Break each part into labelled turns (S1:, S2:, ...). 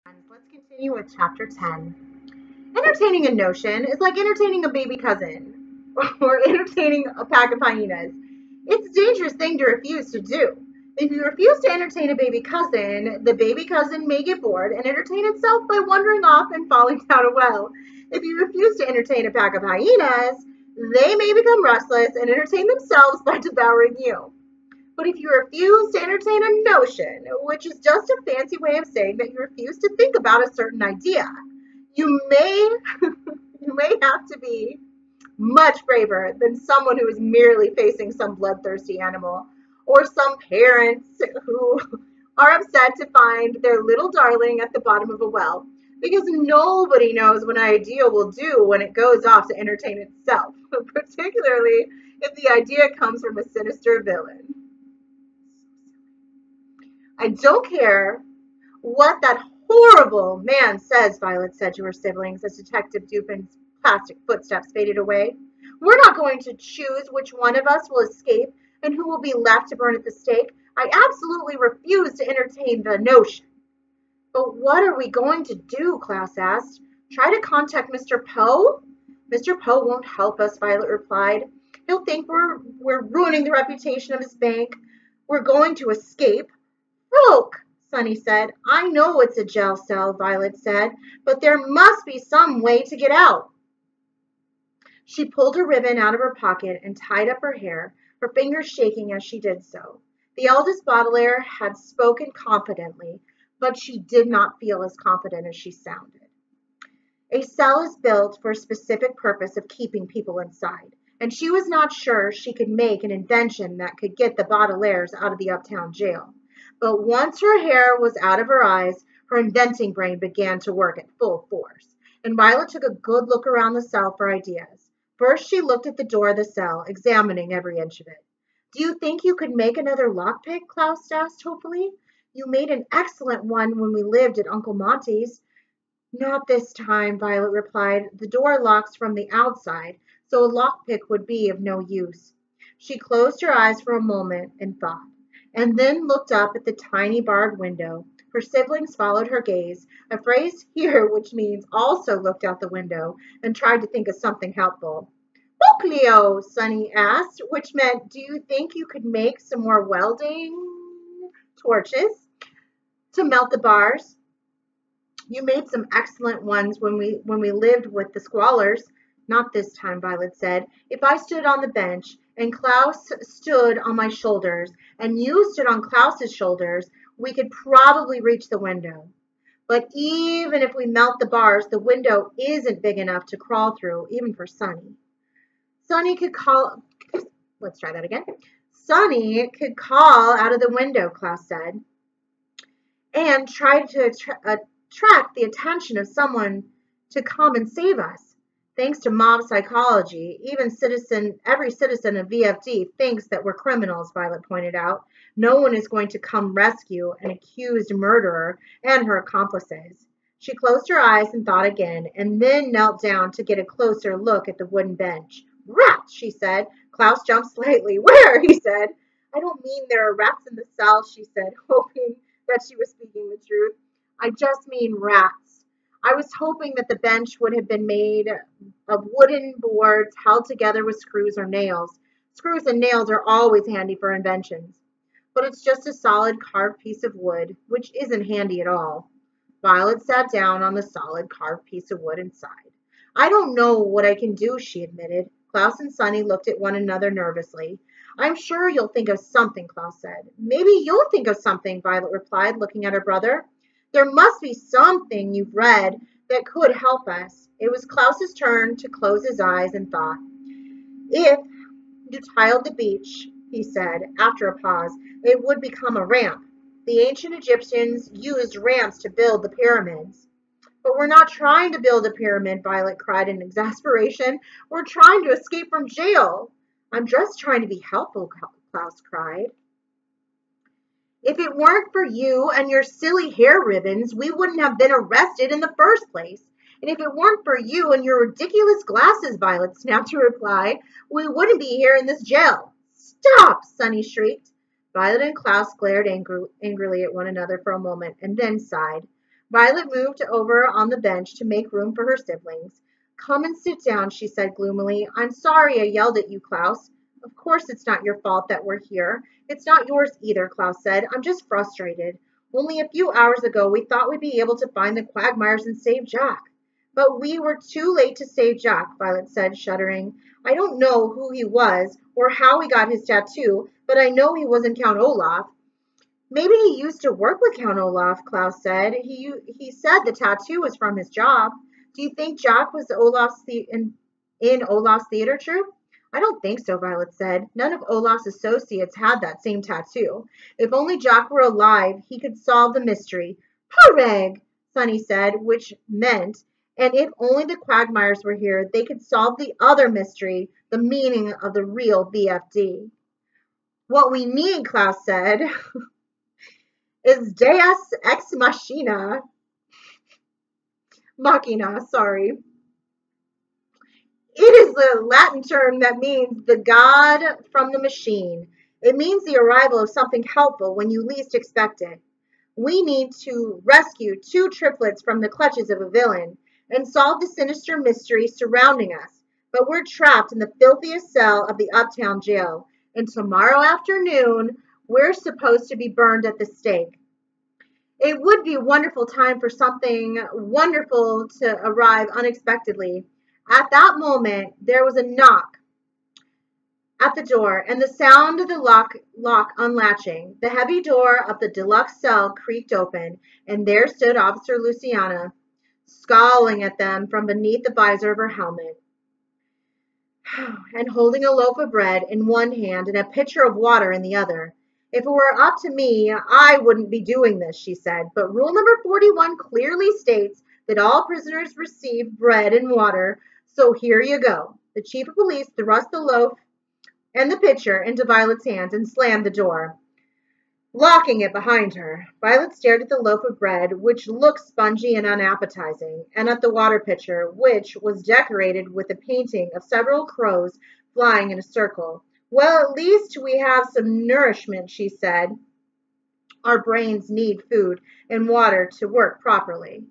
S1: Let's continue with chapter 10. Entertaining a notion is like entertaining a baby cousin or entertaining a pack of hyenas. It's a dangerous thing to refuse to do. If you refuse to entertain a baby cousin, the baby cousin may get bored and entertain itself by wandering off and falling down a well. If you refuse to entertain a pack of hyenas, they may become restless and entertain themselves by devouring you. But if you refuse to entertain a notion, which is just a fancy way of saying that you refuse to think about a certain idea, you may you may have to be much braver than someone who is merely facing some bloodthirsty animal, or some parents who are upset to find their little darling at the bottom of a well, because nobody knows what an idea will do when it goes off to entertain itself, particularly if the idea comes from a sinister villain. I don't care what that horrible man says, Violet said to her siblings as Detective Dupin's plastic footsteps faded away. We're not going to choose which one of us will escape and who will be left to burn at the stake. I absolutely refuse to entertain the notion. But what are we going to do? Klaus asked. Try to contact Mr. Poe? Mr. Poe won't help us, Violet replied. He'll think we're ruining the reputation of his bank. We're going to escape. Look, Sunny said. I know it's a jail cell, Violet said, but there must be some way to get out. She pulled a ribbon out of her pocket and tied up her hair, her fingers shaking as she did so. The eldest Baudelaire had spoken confidently, but she did not feel as confident as she sounded. A cell is built for a specific purpose of keeping people inside, and she was not sure she could make an invention that could get the Baudelaires out of the uptown jail. But once her hair was out of her eyes, her inventing brain began to work at full force, and Violet took a good look around the cell for ideas. First, she looked at the door of the cell, examining every inch of it. Do you think you could make another lockpick? Klaus asked hopefully. You made an excellent one when we lived at Uncle Monty's. Not this time, Violet replied. The door locks from the outside, so a lockpick would be of no use. She closed her eyes for a moment and thought, and then looked up at the tiny barred window. Her siblings followed her gaze, a phrase here which means also looked out the window and tried to think of something helpful. Well, Cleo, Sunny asked, which meant, do you think you could make some more welding torches to melt the bars? You made some excellent ones when we lived with the Squallers. Not this time, Violet said. If I stood on the bench and Klaus stood on my shoulders and you stood on Klaus's shoulders, we could probably reach the window. But even if we melt the bars, the window isn't big enough to crawl through, even for Sunny. Sunny could call, let's try that again. Sunny could call out of the window, Klaus said, and try to attract the attention of someone to come and save us. Thanks to mob psychology, every citizen of VFD thinks that we're criminals, Violet pointed out. No one is going to come rescue an accused murderer and her accomplices. She closed her eyes and thought again, and then knelt down to get a closer look at the wooden bench. Rats, she said. Klaus jumped slightly. Where? He said. I don't mean there are rats in the cell, she said, hoping that she was speaking the truth. I just mean rats. I was hoping that the bench would have been made of wooden boards held together with screws or nails. Screws and nails are always handy for inventions. But it's just a solid carved piece of wood, which isn't handy at all. Violet sat down on the solid carved piece of wood and sighed. I don't know what I can do, she admitted. Klaus and Sunny looked at one another nervously. I'm sure you'll think of something, Klaus said. Maybe you'll think of something, Violet replied, looking at her brother. There must be something you've read that could help us. It was Klaus's turn to close his eyes and thought. If you tiled the beach, he said, after a pause, it would become a ramp. The ancient Egyptians used ramps to build the pyramids. But we're not trying to build a pyramid, Violet cried in exasperation. We're trying to escape from jail. I'm just trying to be helpful, Klaus cried. If it weren't for you and your silly hair ribbons, we wouldn't have been arrested in the first place. And if it weren't for you and your ridiculous glasses, Violet snapped to reply, we wouldn't be here in this jail. Stop, Sunny shrieked. Violet and Klaus glared angrily at one another for a moment and then sighed. Violet moved over on the bench to make room for her siblings. Come and sit down, she said gloomily. I'm sorry I yelled at you, Klaus. Of course it's not your fault that we're here. It's not yours either, Klaus said. I'm just frustrated. Only a few hours ago we thought we'd be able to find the Quagmires and save Jack. But we were too late to save Jack, Violet said, shuddering. I don't know who he was or how he got his tattoo, but I know he wasn't Count Olaf. Maybe he used to work with Count Olaf, Klaus said. He said the tattoo was from his job. Do you think Jack was in Olaf's theater troupe? I don't think so, Violet said. None of Olaf's associates had that same tattoo. If only Jack were alive, he could solve the mystery. Hooray! Sunny said, which meant, and if only the Quagmires were here, they could solve the other mystery, the meaning of the real BFD. What we need, Klaus said, is Deus Ex Machina, sorry. It is the Latin term that means the God from the machine. It means the arrival of something helpful when you least expect it. We need to rescue two triplets from the clutches of a villain and solve the sinister mystery surrounding us. But we're trapped in the filthiest cell of the uptown jail, and tomorrow afternoon we're supposed to be burned at the stake. It would be a wonderful time for something wonderful to arrive unexpectedly. At that moment, there was a knock at the door and the sound of the lock unlatching. The heavy door of the deluxe cell creaked open, and there stood Officer Luciana, scowling at them from beneath the visor of her helmet, and holding a loaf of bread in one hand and a pitcher of water in the other. If it were up to me, I wouldn't be doing this, she said, but rule number 41 clearly states that all prisoners receive bread and water, so here you go. The chief of police thrust the loaf and the pitcher into Violet's hands and slammed the door, locking it behind her. Violet stared at the loaf of bread, which looked spongy and unappetizing, and at the water pitcher, which was decorated with a painting of several crows flying in a circle. Well, at least we have some nourishment, she said. Our brains need food and water to work properly.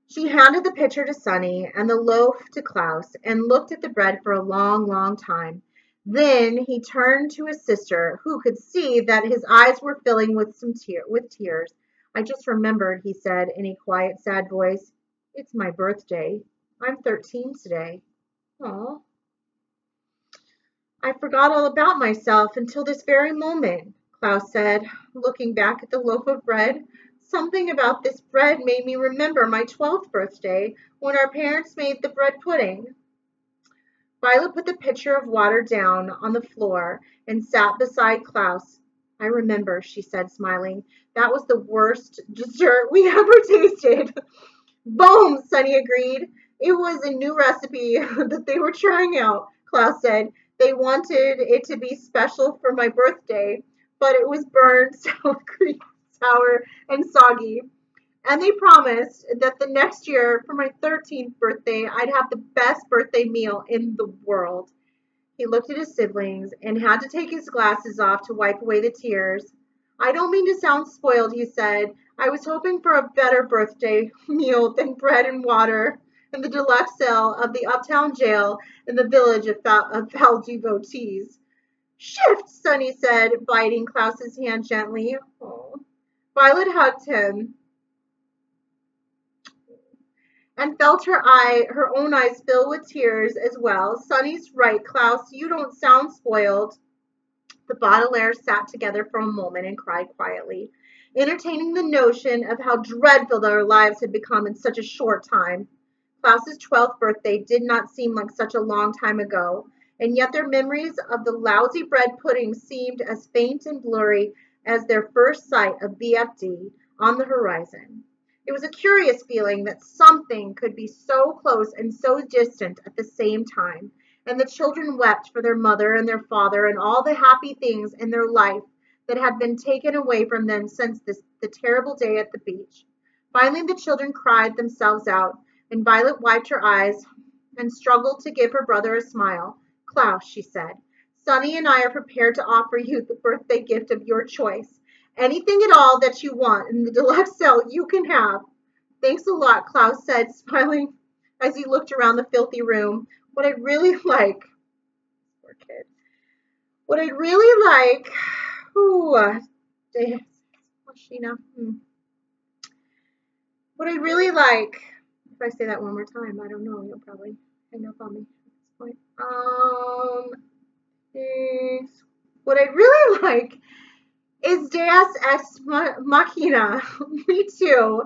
S1: She handed the pitcher to Sunny and the loaf to Klaus and looked at the bread for a long, long time. Then he turned to his sister, who could see that his eyes were filling with tears. I just remembered, he said in a quiet, sad voice. It's my birthday. I'm 13 today. Aw. I forgot all about myself until this very moment, Klaus said, looking back at the loaf of bread. Something about this bread made me remember my 12th birthday when our parents made the bread pudding. Violet put the pitcher of water down on the floor and sat beside Klaus. I remember, she said, smiling. That was the worst dessert we ever tasted. Boom, Sunny agreed. It was a new recipe that they were trying out, Klaus said. They wanted it to be special for my birthday, but it was burned, sour, and soggy. And they promised that the next year, for my 13th birthday, I'd have the best birthday meal in the world. He looked at his siblings and had to take his glasses off to wipe away the tears. I don't mean to sound spoiled, he said. I was hoping for a better birthday meal than bread and water in the deluxe cell of the uptown jail in the village of Valdevotes. Shift, Sunny said, biting Klaus's hand gently. Oh. Violet hugged him and felt her own eyes fill with tears as well. Sunny's right, Klaus, you don't sound spoiled. The Baudelaires sat together for a moment and cried quietly, entertaining the notion of how dreadful their lives had become in such a short time. Klaus's 12th birthday did not seem like such a long time ago, and yet their memories of the lousy bread pudding seemed as faint and blurry as their first sight of BFD on the horizon. It was a curious feeling that something could be so close and so distant at the same time, and the children wept for their mother and their father and all the happy things in their life that had been taken away from them since the terrible day at the beach. Finally, the children cried themselves out, and Violet wiped her eyes and struggled to give her brother a smile. Klaus, she said, Sunny and I are prepared to offer you the birthday gift of your choice. Anything at all that you want in the deluxe cell you can have. Thanks a lot, Klaus said, smiling as he looked around the filthy room. What I'd really like, poor kid, what I'd really like, Sheena, what I'd really like, if I say that one more time, I don't know, you'll probably hang up on me at this point. What I'd really like is Deus Ex Machina. Me too,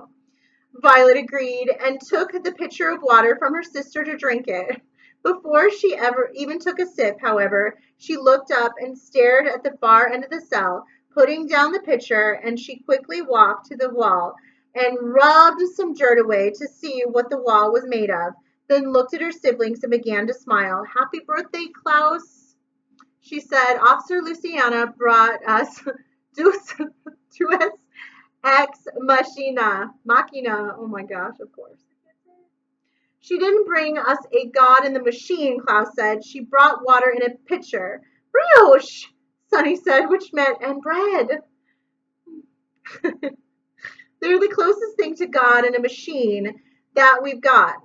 S1: Violet agreed and took the pitcher of water from her sister to drink it. Before she ever even took a sip, however, she looked up and stared at the far end of the cell, putting down the pitcher, and she quickly walked to the wall and rubbed some dirt away to see what the wall was made of, then looked at her siblings and began to smile. Happy birthday, Klaus, she said. Officer Luciana brought us Deus Ex Machina. Oh my gosh, of course. She didn't bring us a god in the machine, Klaus said. She brought water in a pitcher. Brioche, Sonny said, which meant, and bread. They're the closest thing to God in a machine that we've got.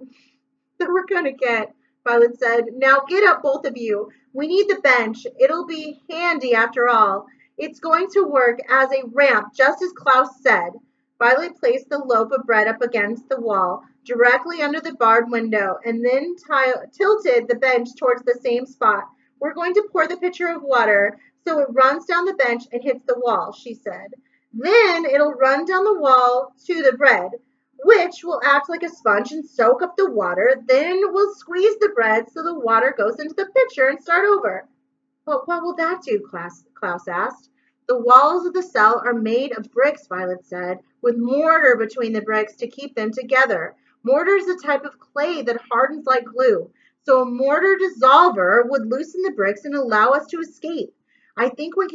S1: That we're going to get, Violet said. Now get up, both of you. We need the bench. It'll be handy after all. It's going to work as a ramp, just as Klaus said. Violet placed the loaf of bread up against the wall, directly under the barred window, and then tilted the bench towards the same spot. We're going to pour the pitcher of water so it runs down the bench and hits the wall, she said. Then it'll run down the wall to the bread, which will act like a sponge and soak up the water. Then we'll squeeze the bread so the water goes into the pitcher and start over. But what will that do, Klaus asked. The walls of the cell are made of bricks, Violet said, with mortar between the bricks to keep them together. Mortar is a type of clay that hardens like glue, so a mortar dissolver would loosen the bricks and allow us to escape. I think we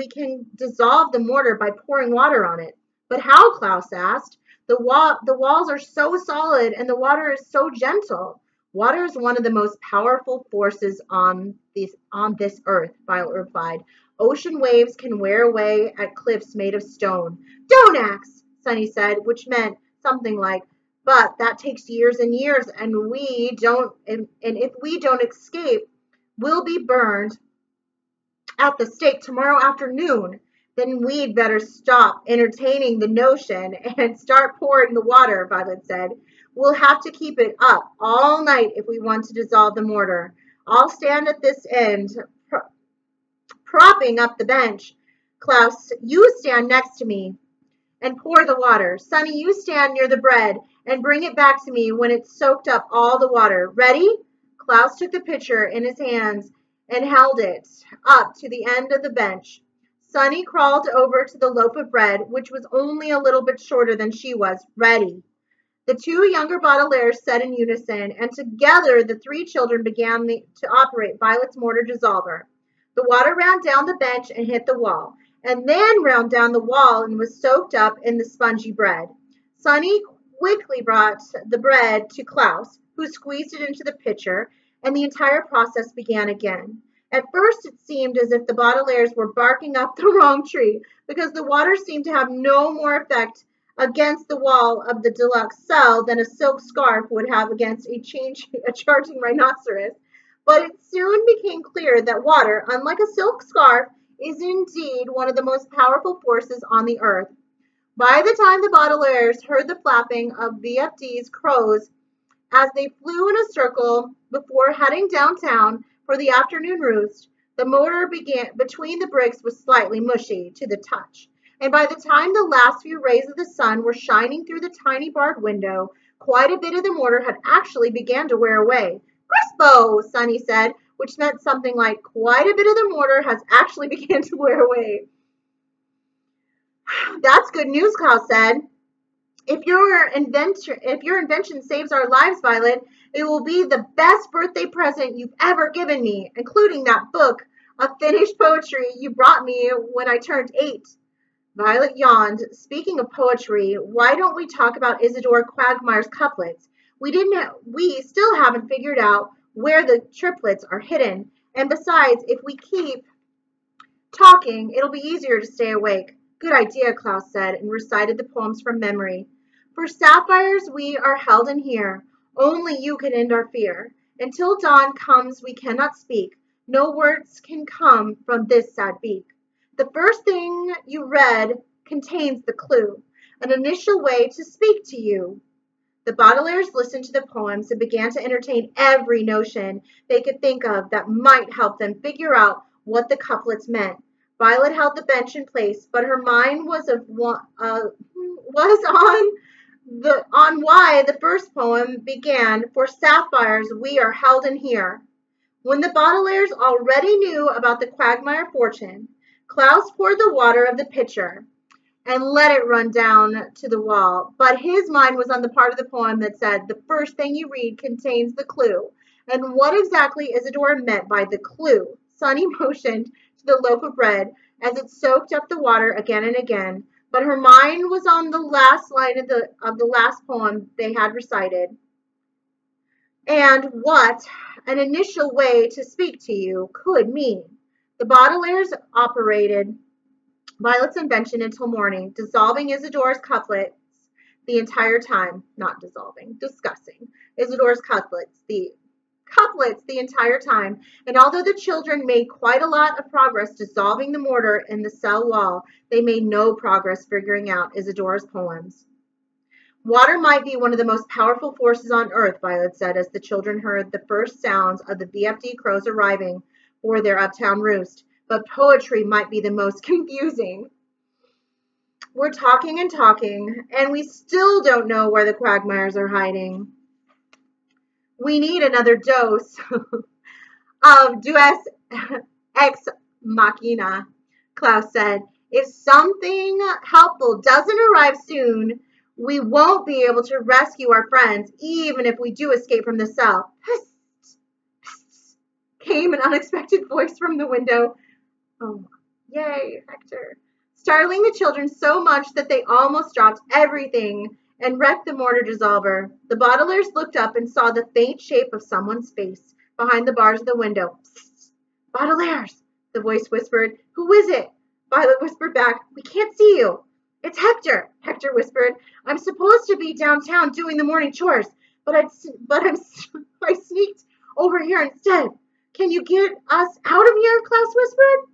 S1: can dissolve the mortar by pouring water on it. But how, Klaus asked. The walls are so solid and the water is so gentle. Water is one of the most powerful forces on this earth, Violet replied. Ocean waves can wear away at cliffs made of stone. Donax, Sonny said, which meant something like, but that takes years and years, and if we don't escape, we'll be burned at the stake tomorrow afternoon. Then we'd better stop entertaining the notion and start pouring the water, Violet said. We'll have to keep it up all night if we want to dissolve the mortar. I'll stand at this end, propping up the bench. Klaus, you stand next to me and pour the water. Sonny, you stand near the bread and bring it back to me when it's soaked up all the water. Ready? Klaus took the pitcher in his hands and held it up to the end of the bench. Sonny crawled over to the loaf of bread, which was only a little bit shorter than she was. Ready. The two younger Baudelaires said in unison, and together the three children began to operate Violet's mortar dissolver. The water ran down the bench and hit the wall, and then ran down the wall and was soaked up in the spongy bread. Sonny quickly brought the bread to Klaus, who squeezed it into the pitcher, and the entire process began again. At first, it seemed as if the Baudelaires were barking up the wrong tree, because the water seemed to have no more effect against the wall of the deluxe cell than a silk scarf would have against a charging rhinoceros. But it soon became clear that water, unlike a silk scarf, is indeed one of the most powerful forces on the earth. By the time the Baudelaires heard the flapping of VFD's crows as they flew in a circle before heading downtown for the afternoon roost, the mortar between the bricks was slightly mushy to the touch. And by the time the last few rays of the sun were shining through the tiny barred window, quite a bit of the mortar had actually begun to wear away. Crispo, Sonny said, which meant something like, quite a bit of the mortar has actually begun to wear away. That's good news, Klaus said. If your invention saves our lives, Violet, it will be the best birthday present you've ever given me, including that book of finished poetry you brought me when I turned 8. Violet yawned. Speaking of poetry, why don't we talk about Isidore Quagmire's couplets? We still haven't figured out where the triplets are hidden. And besides, if we keep talking, it'll be easier to stay awake. Good idea, Klaus said, and recited the poems from memory. For sapphires we are held in here. Only you can end our fear. Until dawn comes we cannot speak. No words can come from this sad beak. The first thing you read contains the clue, an initial way to speak to you. The Baudelaires listened to the poems and began to entertain every notion they could think of that might help them figure out what the couplets meant. Violet held the bench in place, but her mind was on why the first poem began, "For sapphires we are held in here." When the Baudelaires already knew about the quagmire fortune, Klaus poured the water of the pitcher and let it run down to the wall. But his mind was on the part of the poem that said, "The first thing you read contains the clue." And what exactly Isidore meant by the clue, Sunny motioned to the loaf of bread as it soaked up the water again and again. But her mind was on the last line of the last poem they had recited. And what an initial way to speak to you could mean. The Baudelaires operated Violet's invention until morning, dissolving Isidore's couplets the entire time, not dissolving, discussing Isidore's couplets the entire time. And although the children made quite a lot of progress dissolving the mortar in the cell wall, they made no progress figuring out Isidore's poems. Water might be one of the most powerful forces on earth, Violet said as the children heard the first sounds of the VFD crows arriving for their uptown roost. But poetry might be the most confusing. We're talking and talking, and we still don't know where the quagmires are hiding. We need another dose of Deus Ex Machina, Klaus said. If something helpful doesn't arrive soon, we won't be able to rescue our friends, even if we do escape from the cell. Psst, psst, came an unexpected voice from the window. Oh, yay, Hector. Startling the children so much that they almost dropped everything and wrecked the mortar dissolver. The Baudelaires looked up and saw the faint shape of someone's face behind the bars of the window. Psst, Baudelaires, the voice whispered. Who is it? Violet whispered back. We can't see you. It's Hector, Hector whispered. I'm supposed to be downtown doing the morning chores, but I sneaked over here instead. Can you get us out of here? Klaus whispered.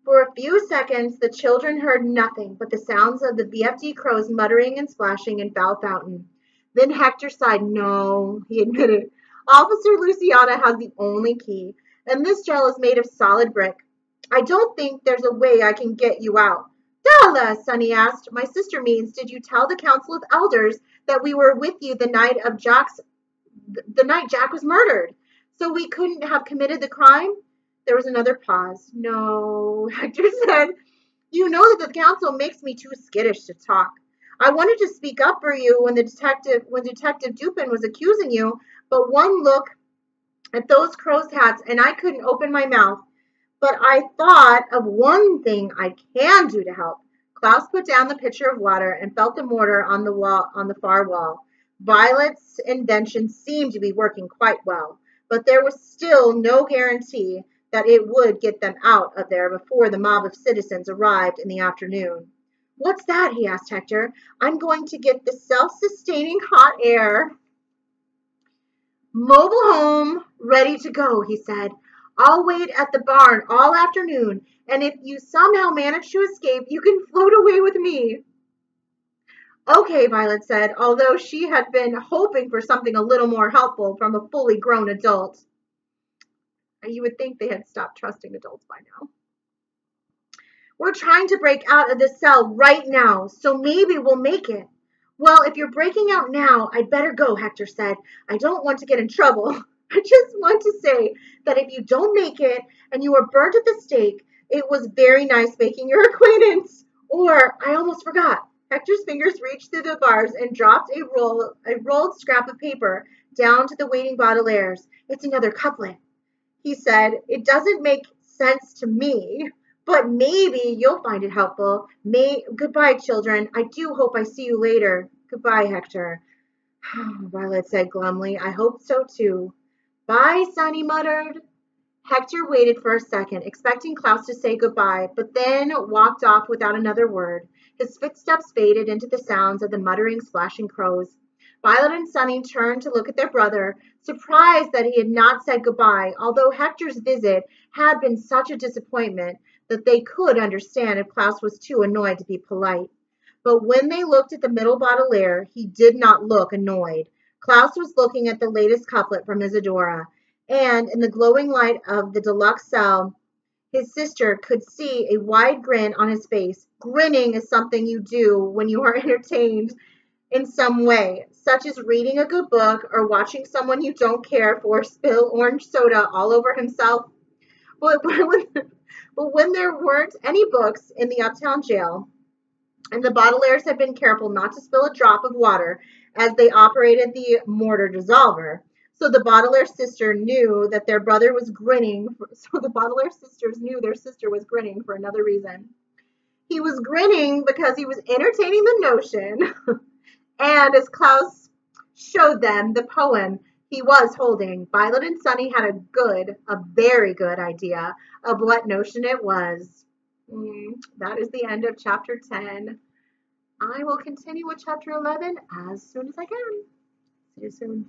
S1: For a few seconds, the children heard nothing but the sounds of the VFD crows muttering and splashing in Foul Fountain. Then Hector sighed. No, he admitted. Officer Luciana has the only key, and this jail is made of solid brick. I don't think there's a way I can get you out. Dalla, Sunny asked. My sister means, did you tell the Council of Elders that we were with you the night Jack was murdered, so we couldn't have committed the crime? There was another pause. No, Hector said. You know that the council makes me too skittish to talk. I wanted to speak up for you when Detective Dupin was accusing you, but one look at those crow's hats and I couldn't open my mouth. But I thought of one thing I can do to help. Klaus put down the pitcher of water and felt the mortar on the far wall. Violet's invention seemed to be working quite well, but there was still no guarantee that it would get them out of there before the mob of citizens arrived in the afternoon. What's that? He asked Hector. I'm going to get the self-sustaining hot air mobile home ready to go, he said. I'll wait at the barn all afternoon, and if you somehow manage to escape, you can float away with me. Okay, Violet said, although she had been hoping for something a little more helpful from a fully grown adult. You would think they had stopped trusting adults by now. We're trying to break out of this cell right now, so maybe we'll make it. Well, if you're breaking out now, I'd better go, Hector said. I don't want to get in trouble. I just want to say that if you don't make it and you are burnt at the stake, it was very nice making your acquaintance. Or, I almost forgot. Hector's fingers reached through the bars and dropped a rolled scrap of paper down to the waiting Baudelaires. It's another couplet. He said, it doesn't make sense to me, but maybe you'll find it helpful. Goodbye, children. I do hope I see you later. Goodbye, Hector. Violet said glumly. I hope so, too. Bye, Sunny muttered. Hector waited for a second, expecting Klaus to say goodbye, but then walked off without another word. His footsteps faded into the sounds of the muttering, splashing crows. Violet and Sunny turned to look at their brother, surprised that he had not said goodbye, although Hector's visit had been such a disappointment that they could understand if Klaus was too annoyed to be polite. But when they looked at the middle baudelaire, he did not look annoyed. Klaus was looking at the latest couplet from Isadora, and in the glowing light of the deluxe cell, his sister could see a wide grin on his face. Grinning is something you do when you are entertained in some way, such as reading a good book or watching someone you don't care for spill orange soda all over himself. But when there weren't any books in the uptown jail, and the Baudelaires had been careful not to spill a drop of water as they operated the mortar dissolver. So the Baudelaire sister knew that their brother was grinning. So the Baudelaire sisters knew their sister was grinning for another reason. He was grinning because he was entertaining the notion, and as Klaus showed them the poem he was holding, Violet and Sunny had a very good idea of what notion it was. That is the end of chapter 10. I will continue with chapter 11 as soon as I can. See you soon.